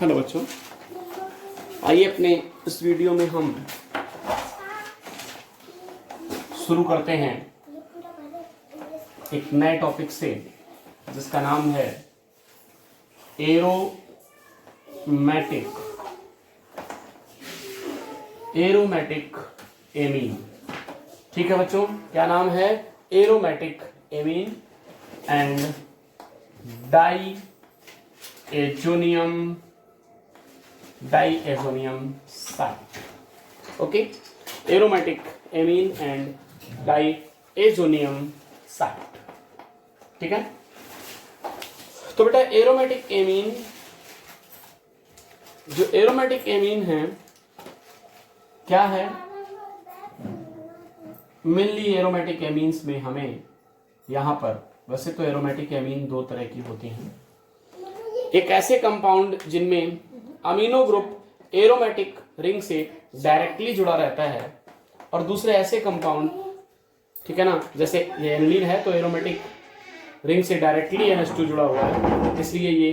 Hello बच्चों, आइए अपने इस वीडियो में हम शुरू करते हैं एक नए टॉपिक से जिसका नाम है एरोमेटिक एमीन। ठीक है बच्चों, क्या नाम है? Aromatic amine and diazonium salt. Okay, aromatic amine and diazonium salt. ठीक है, तो बेटा एरोमेटिक एमीन है क्या है? मेनली एरोमेटिक एमीन्स में हमें यहां पर, वैसे तो एरोमेटिक एमीन दो तरह की होती हैं। एक ऐसे कंपाउंड जिनमें अमीनो ग्रुप एरोमेटिक रिंग से डायरेक्टली जुड़ा रहता है, और दूसरे ऐसे कंपाउंड, ठीक है ना, जैसे ये एनिलीन है तो एरोमेटिक रिंग से डायरेक्टली NH2 जुड़ा हुआ है, इसलिए ये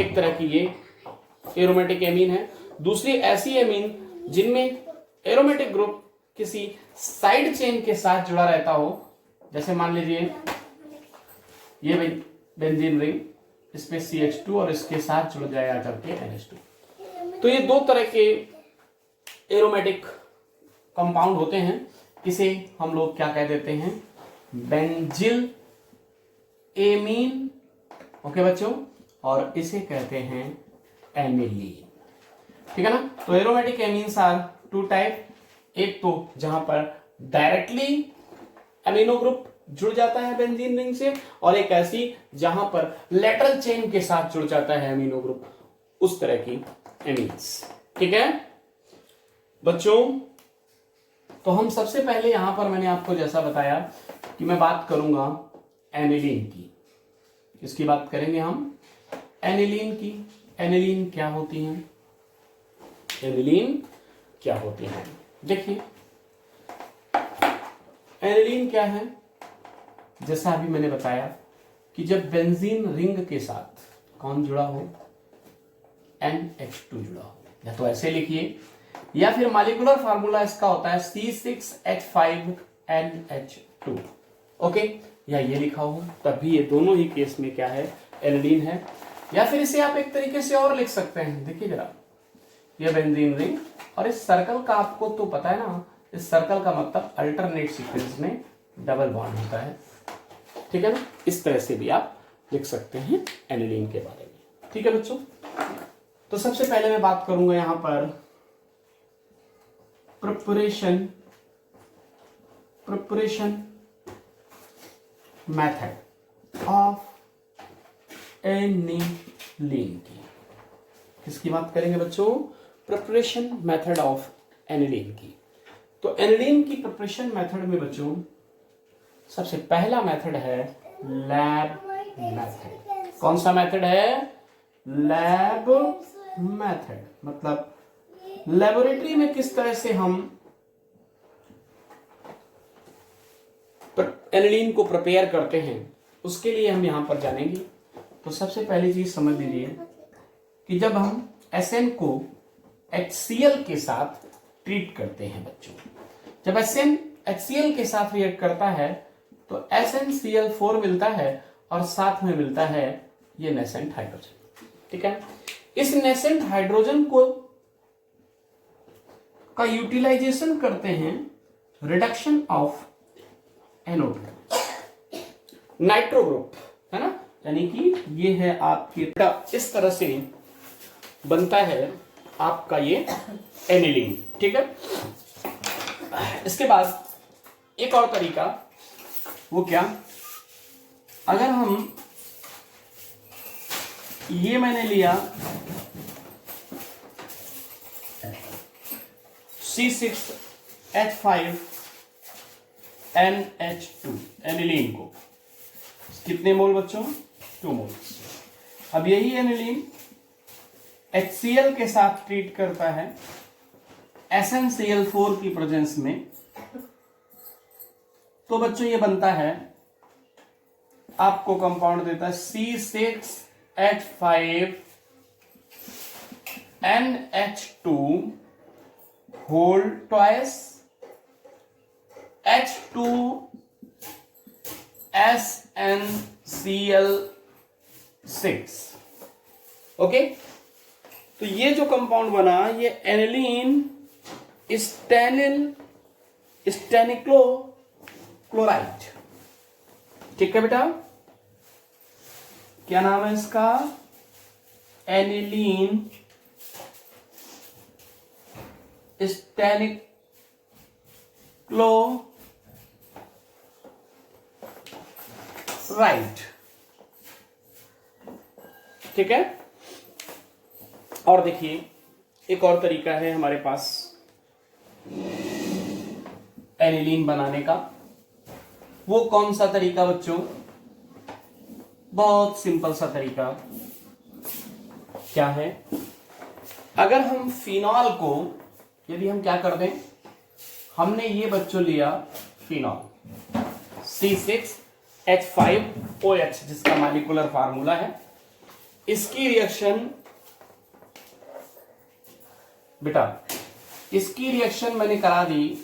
एक तरह की ये एरोमेटिक एमीन है। दूसरी ऐसी एमीन जिनमें एरोमेटिक ग्रुप किसी साइड चेन के साथ जुड़ा रहता हो, जैसे मान लीजिए ये बेंजीन रिंग, इसमें CH2 और इसके साथ जुड़ जाएगा करके NH2। तो ये दो तरह के एरोमेटिक कंपाउंड होते हैं। इसे हम लोग क्या कह देते हैं? Benzyl amine. ओके बच्चों, और इसे कहते हैं एनिलीन। ठीक है ना। तो aromatic amines are two type. एक तो जहां पर डायरेक्टली अमीनो ग्रुप जुड़ जाता है बेंजीन रिंग से, और एक ऐसी जहां पर लेटरल चेन के साथ जुड़ जाता है अमीनो ग्रुप, उस तरह की एमीन्स। ठीक है बच्चों, तो हम सबसे पहले यहां पर मैंने आपको जैसा बताया कि मैं बात करूंगा एनिलीन की। किसकी बात करेंगे हम? एनिलीन की। एनिलीन क्या होती हैं? एनिलीन क्या होती हैं? देखिए एनिलीन क्या है, जैसा अभी मैंने बताया कि जब बेंजीन रिंग के साथ कौन जुड़ा हो? NH2 जुड़ा हो। या तो ऐसे लिखिए, या फिर मॉलिक्यूलर फार्मूला इसका होता है C6H5NH2। ओके, या ये लिखा हो, तभी ये दोनों ही केस में क्या है? एनिलीन है। या फिर इसे आप एक तरीके से और लिख सकते हैं। देखिए जरा, ये बेंजीन रिंग और इस सर्कल का आपको तो पता है ना, इस सर्कल का मतलब अल्टरनेट सीक्वेंस में डबल बॉन्ड होता है। ठीक है ना, इस तरह से भी आप लिख सकते हैं एनिलीन के बारे में। ठीक है बच्चों, तो सबसे पहले मैं बात करूंगा यहां पर प्रिपरेशन मेथड ऑफ एनिलीन की। किसकी बात करेंगे बच्चों? प्रिपरेशन मेथड ऑफ एनिलीन की। तो एनिलीन की प्रिपरेशन मेथड में बच्चों सबसे पहला मेथड है लैब मेथड। कौन सा मेथड है? Lab method. मतलब लेबोरेटरी में किस तरह से हम एनिलीन को प्रिपेयर करते हैं, उसके लिए हम यहां पर जानेंगे। तो सबसे पहली चीज समझ लीजिए कि जब हम SN को HCl के साथ ट्रीट करते हैं बच्चों, जब SN HCl के साथ रिएक्ट करता है तो SnCl4 मिलता है और साथ में मिलता है ये नेसेंट हाइड्रोजन। ठीक है, इस नेसेंट हाइड्रोजन को का यूटिलाइजेशन करते हैं reduction of NO2 nitro group, है ना, यानी कि ये है आपकी, इस तरह से बनता है आपका ये एनिलीन। ठीक है, इसके बाद एक और तरीका, वो क्या? अगर हम ये मैंने लिया C6H5NH2 एनिलीन को, कितने मोल बच्चों? 2 मोल। अब यही एनिलीन HCl के साथ ट्रीट करता है SnCl4 की प्रेजेंस में, तो बच्चों ये बनता है, आपको कंपाउंड देता है C6H5 NH2 whole twice H2 SnCl6। Okay, तो ये जो कंपाउंड बना ये एनिलीन स्टेनिक्लोक्लोराइड। ठीक है बेटा, क्या नाम है इसका? एनिलीन स्टेनिक्लोराइड। ठीक है, और देखिए एक और तरीका है हमारे पास एनिलीन बनाने का। वो कौन सा तरीका बच्चों? बहुत सिंपल सा तरीका। क्या है? अगर हम फिनॉल को, यदि हम क्या कर दें, हमने ये बच्चों लिया फिनॉल C6H5OH जिसका मॉलिक्यूलर फार्मूला है, इसकी रिएक्शन बेटा, इसकी रिएक्शन मैंने करा दी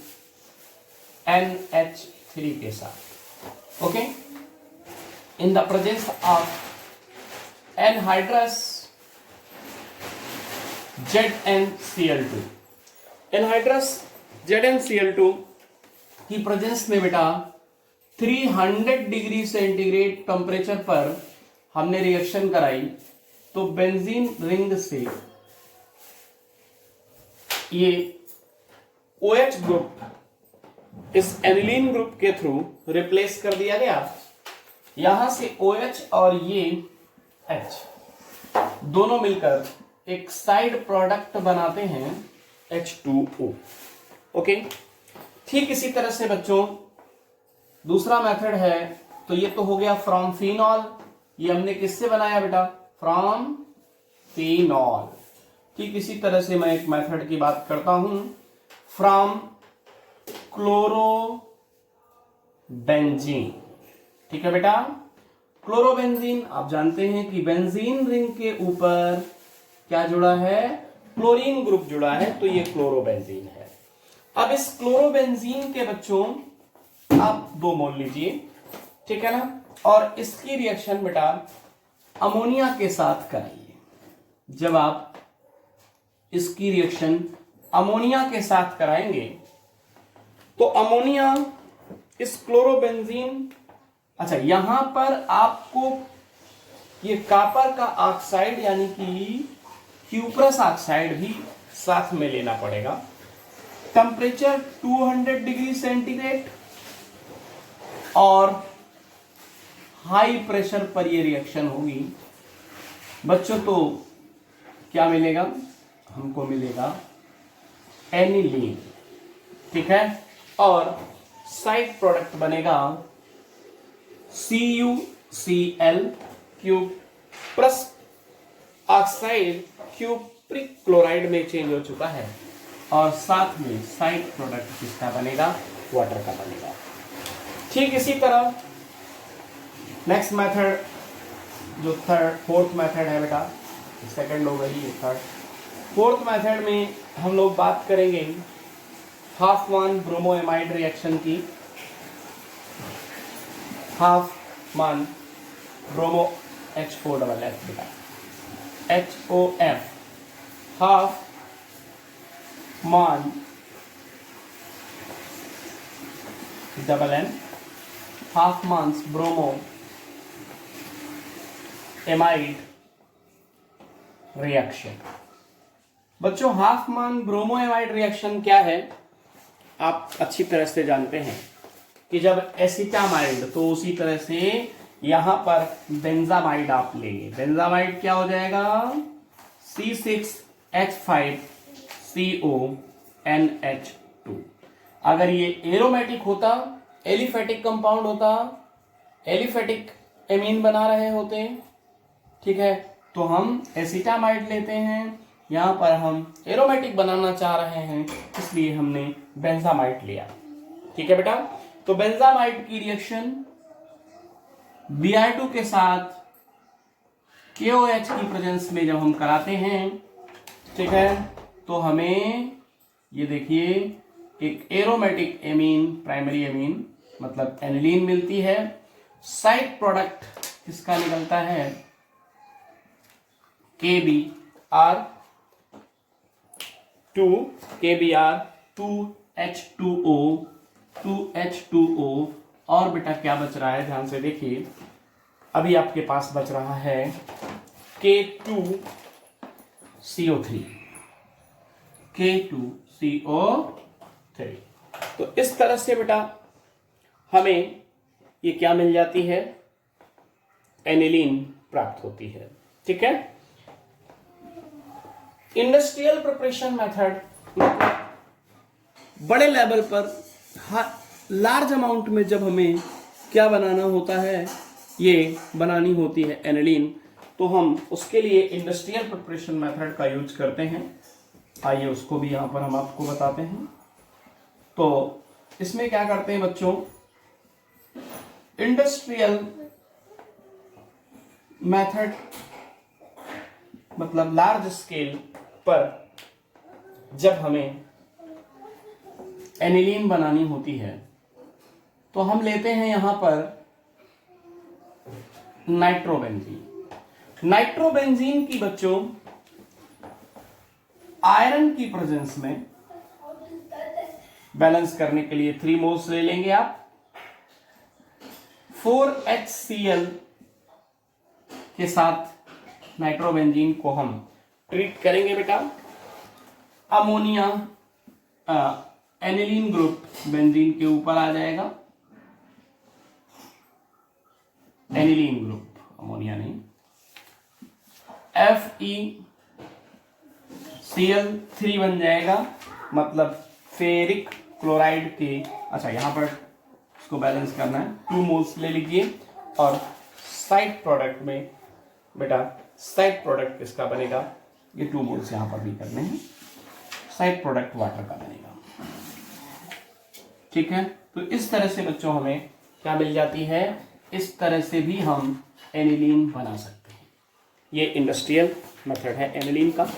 NH3 के साथ। Okay, in the presence of anhydrous ZnCl2। Anhydrous ZnCl2 की प्रेजेंस में बेटा 300 डिग्री सेंटीग्रेड टेम्परेचर पर हमने रिएक्शन कराई, तो बेंजीन रिंग से ये OH ग्रुप इस एनिलीन ग्रुप के थ्रू रिप्लेस कर दिया गया। यहां से OH और ये H दोनों मिलकर एक साइड प्रोडक्ट बनाते हैं H2O। ओके, ठीक इसी तरह से बच्चों दूसरा मेथड है, तो ये तो हो गया फ्रॉम फिनॉल। ये हमने किससे बनाया बेटा? From phenol. ठीक इसी तरह से मैं एक मेथड की बात करता हूं, फ्रॉम क्लोरोबेंजीन। ठीक है बेटा, क्लोरोबेंजीन आप जानते हैं कि बेंजीन रिंग के ऊपर क्या जुड़ा है? क्लोरीन ग्रुप जुड़ा है, तो ये क्लोरोबेंजीन है। अब इस क्लोरोबेंजीन के बच्चों आप 2 मोल लीजिए, ठीक है ना, और इसकी रिएक्शन बेटा अमोनिया के साथ कराइए। जब आप इसकी रिएक्शन अमोनिया के साथ कराएंगे तो अमोनिया इस क्लोरोबेंजीन, अच्छा यहां पर आपको ये कॉपर का ऑक्साइड यानी कि क्यूप्रस ऑक्साइड भी साथ में लेना पड़ेगा। टेम्परेचर 200 डिग्री सेंटीग्रेड और हाई प्रेशर पर ये रिएक्शन होगी बच्चों, तो क्या मिलेगा? हमको मिलेगा एनिलीन। ठीक है, और साइड प्रोडक्ट बनेगा CuCl cuprous oxide cupric chloride में चेंज हो चुका है, और साथ में साइड प्रोडक्ट किसका बनेगा? वाटर का बनेगा। ठीक इसी तरह नेक्स्ट मेथड जो फोर्थ मेथड है बेटा, सेकंड हो गई, ये थर्ड। फोर्थ मेथड में हम लोग बात करेंगे हाफमान ब्रोमोएमाइड रिएक्शन की। हाफमान ब्रोमो HOFF बेटा, HOF हाफ मान (N) हाफमान्स ब्रोमो एमाइड रिएक्शन। बच्चों हाफमान ब्रोमोएमाइड रिएक्शन क्या है? आप अच्छी तरह से जानते हैं कि जब एसिटामाइड, तो उसी तरह से यहां पर बेंजामाइड आप लेंगे। बेंजामाइड क्या हो जाएगा? C6H5CONH2। अगर ये एरोमेटिक होता, एलिफेटिक कंपाउंड होता, एलिफेटिक एमीन बना रहे होते, ठीक है, तो हम एसिटामाइड लेते हैं। यहां पर हम एरोमेटिक बनाना चाह रहे हैं, इसलिए हमने बेंजामाइड लिया। ठीक है बेटा, तो बेंजामाइड की रिएक्शन Br2 के साथ KOH की प्रेजेंस में जब हम कराते हैं, ठीक है। तो हमें ये देखिए एक एरोमेटिक एमीन, प्राइमरी एमीन मतलब एनिलीन मिलती है। साइड प्रोडक्ट किसका निकलता है? KBr2 2H2O और बेटा क्या बच रहा है, ध्यान से देखिए। अभी आपके पास बच रहा है K2CO3। तो इस तरह से बेटा हमें ये क्या मिल जाती है? एनिलीन प्राप्त होती है। ठीक है। इंडस्ट्रियल प्रिपरेशन मेथड मतलब बड़े लेवल पर लार्ज अमाउंट में जब हमें क्या बनाना होता है, ये बनानी होती है एनिलीन, तो हम उसके लिए इंडस्ट्रियल प्रिपरेशन मेथड का यूज करते हैं। आइए उसको भी यहां पर हम आपको बताते हैं। तो इसमें क्या करते हैं बच्चों, इंडस्ट्रियल मेथड मतलब लार्ज स्केल पर जब हमें एनिलीन बनानी होती है तो हम लेते हैं यहां पर नाइट्रोबेंजीन। नाइट्रोबेंजीन की बच्चों आयरन की प्रेजेंस में बैलेंस करने के लिए 3 मोल्स ले लेंगे आप। 4HCl के साथ नाइट्रोबेंजीन को हम ट्रीट करेंगे बेटा। अमोनिया एनिलीन ग्रुप बेंजीन के ऊपर आ जाएगा, एनिलीन ग्रुप, अमोनिया नहीं। FeCl3 बन जाएगा, मतलब फेरिक क्लोराइड के, अच्छा यहां पर इसको बैलेंस करना है, 2 मोल्स ले लीजिए। और साइड प्रोडक्ट में बेटा साइड प्रोडक्ट किसका बनेगा? ये 2 मोल्स यहां पर भी करने हैं, साइड प्रोडक्ट वाटर का बनेगा। ठीक है। तो इस तरह से बच्चों हमें क्या मिल जाती है, इस तरह से भी हम एनिलीन बना सकते हैं। ये इंडस्ट्रियल मेथड है एनिलीन का।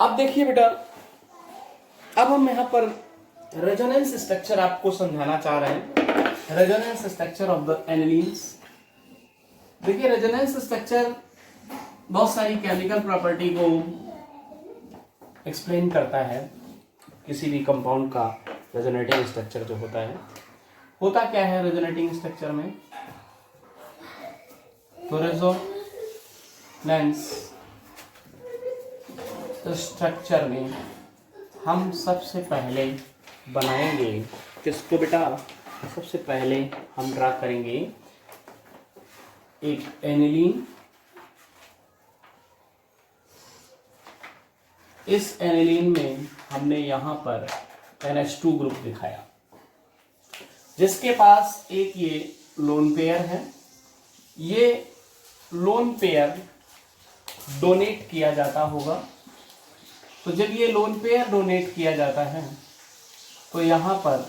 अब देखिए बेटा, अब हम यहां पर रेजोनेंस स्ट्रक्चर आपको समझाना चाह रहे हैं। Resonance structure of the anilines. देखिए रेजोनेंस स्ट्रक्चर बहुत सारी केमिकल प्रॉपर्टी को एक्सप्लेन करता है। किसी भी कंपाउंड का रेजोनेटिंग स्ट्रक्चर जो होता है, होता क्या है रेजोनेटिंग स्ट्रक्चर में? तो रेजोनेंस स्ट्रक्चर में हम सबसे पहले बनाएंगे किसको बेटा? सबसे पहले हम ड्रा करेंगे एक एनिलीन। इस एनिलीन में हमने यहां पर NH2 ग्रुप दिखाया, जिसके पास एक ये लोन पेयर है। ये लोन पेयर डोनेट किया जाता होगा। तो जब ये लोन पेयर डोनेट किया जाता है तो यहां पर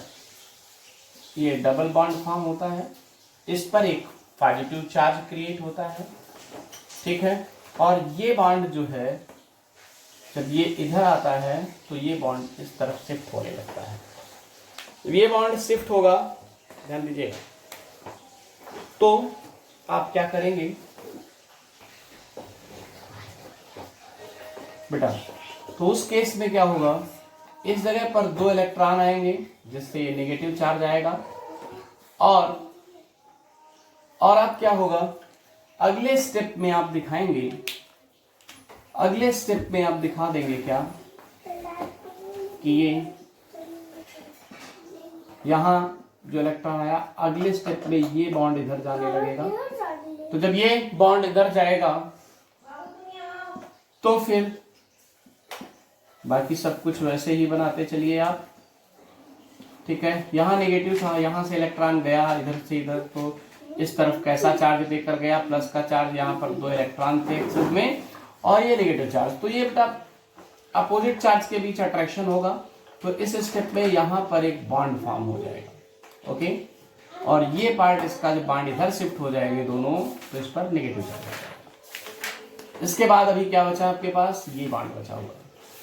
ये डबल बॉन्ड फॉर्म होता है। इस पर एक पॉजिटिव चार्ज क्रिएट होता है। ठीक है। और ये बॉन्ड जो है, जब ये इधर आता है तो ये बॉन्ड इस तरफ शिफ्ट होने लगता है। जब ये बॉन्ड शिफ्ट होगा, ध्यान दीजिए, तो आप क्या करेंगे बेटा? तो उस केस में क्या होगा, इस जगह पर 2 इलेक्ट्रॉन आएंगे जिससे ये नेगेटिव चार्ज आएगा। और अब क्या होगा, अगले स्टेप में आप दिखाएंगे, अगले स्टेप में आप दिखा देंगे क्या कि ये यहां जो इलेक्ट्रॉन आया, अगले स्टेप में ये बॉन्ड इधर जाने लगेगा। तो जब ये बॉन्ड इधर जाएगा तो फिर बाकी सब कुछ वैसे ही बनाते चलिए आप। ठीक है। यहाँ नेगेटिव था, यहाँ से इलेक्ट्रॉन गया इधर से इधर, तो इस तरफ कैसा चार्ज देकर गया, प्लस का चार्ज, यहाँ पर 2 इलेक्ट्रॉन थे एक्सिस में और ये नेगेटिव चार्ज। तो ये बेटा अपोजिट चार्ज के बीच अट्रैक्शन होगा। तो इस स्टेप में यहाँ पर एक बॉन्ड फॉर्म हो जाएगा। ओके। और ये पार्ट इसका जब बॉन्ड इधर शिफ्ट हो जाएंगे दोनों, तो इस पर नेगेटिव चार्ज हो जाएगा। इसके बाद अभी क्या बचा आपके पास, ये बॉन्ड बचा हुआ है।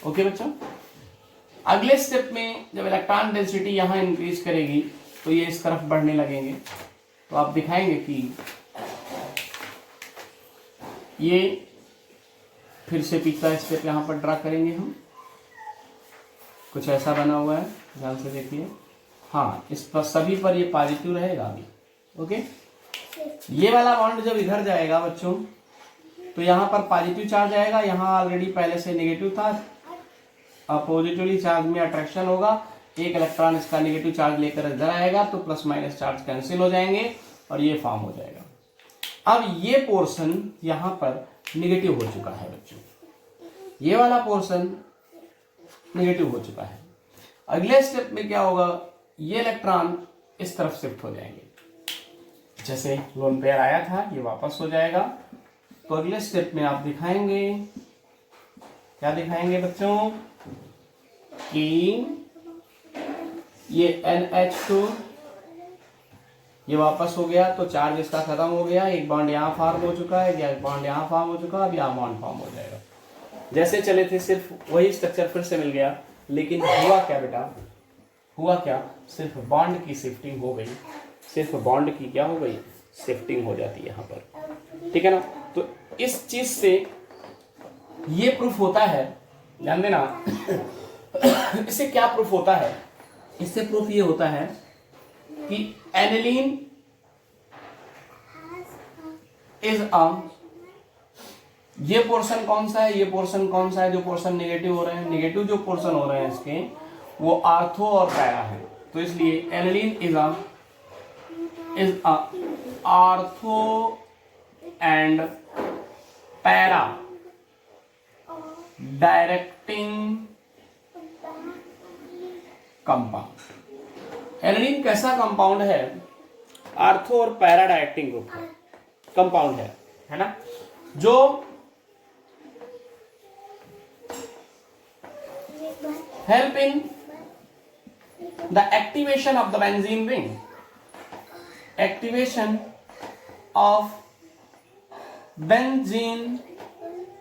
ओके बच्चों, अगले स्टेप में जब इलेक्ट्रॉन डेंसिटी यहां इंक्रीज करेगी तो ये इस तरफ बढ़ने लगेंगे। तो आप दिखाएंगे कि ये फिर से पिछला स्टेप यहां पर ड्रा करेंगे हम, कुछ ऐसा बना हुआ है, ध्यान से देखिए। हाँ, इस पर सभी पर ये पॉजिटिव रहेगा अभी। ओके, ये वाला बॉन्ड जब इधर जाएगा बच्चों तो यहाँ पर पॉजिटिव चार्ज आएगा, यहाँ ऑलरेडी पहले से नेगेटिव था। पॉजिटिवली चार्ज में अट्रैक्शन होगा, एक इलेक्ट्रॉन इसका नेगेटिव चार्ज लेकर इधर आएगा तो प्लस माइनस चार्ज कैंसिल हो जाएंगे और ये फॉर्म हो जाएगा। अब ये पोर्शन यहाँ पर नेगेटिव हो चुका है बच्चों, ये वाला पोर्शन नेगेटिव हो चुका है। अगले स्टेप में क्या होगा, ये इलेक्ट्रॉन इस तरफ शिफ्ट हो जाएंगे, जैसे लोन पेयर आया था ये वापस हो जाएगा। तो अगले स्टेप में आप दिखाएंगे, क्या दिखाएंगे बच्चों, कि ये NH2 ये वापस हो गया तो चार्ज इसका खत्म हो गया, एक बॉन्ड यहाँ फॉर्म हो चुका है, एक बॉन्ड यहाँ फॉर्म हो चुका है, अब यहाँ बॉन्ड फॉर्म हो जाएगा। जैसे चले थे सिर्फ वही स्ट्रक्चर फिर से मिल गया, लेकिन हुआ क्या बेटा, हुआ क्या, सिर्फ बॉन्ड की शिफ्टिंग हो गई, सिर्फ बॉन्ड की क्या हो गई, शिफ्टिंग हो जाती है यहाँ पर, ठीक है ना। तो इस चीज से ये प्रूफ होता है, ध्यान देना इससे क्या प्रूफ होता है, इससे प्रूफ ये होता है कि एनिलीन इज अ, ये पोर्शन कौन सा है, ये पोर्शन कौन सा है, जो पोर्शन नेगेटिव हो रहे हैं, नेगेटिव जो पोर्शन हो रहे हैं इसके वो आर्थो और पैरा है। तो इसलिए aniline is a ortho and para directing compound. Aniline कैसा कंपाउंड है, आर्थो और पैरा डायरेक्टिंग ग्रुप है, कंपाउंड है ना, जो help in the activation of the benzene ring, activation of benzene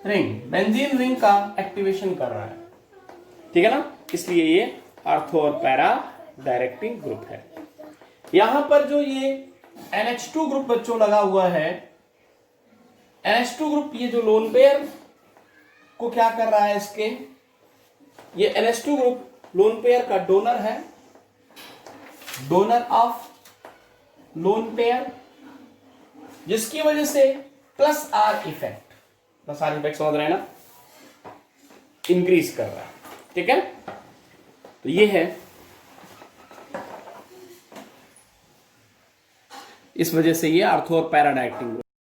ring का एक्टिवेशन कर रहा है, ठीक है ना। इसलिए ये आर्थो और पैरा डायरेक्टिंग ग्रुप है। यहां पर जो ये NH2 ग्रुप बच्चों लगा हुआ है, NH2 ग्रुप ये जो लोन पेयर को क्या कर रहा है, इसके ये NH2 ग्रुप लोन पेयर का डोनर है, डोनर ऑफ लोन पेयर, जिसकी वजह से plus are effect, plus are effect समझ रहे हैं ना, इंक्रीज कर रहा है, ठीक है। तो ये है, इस वजह से ये आर्थो और पैरा डायरेक्टिंग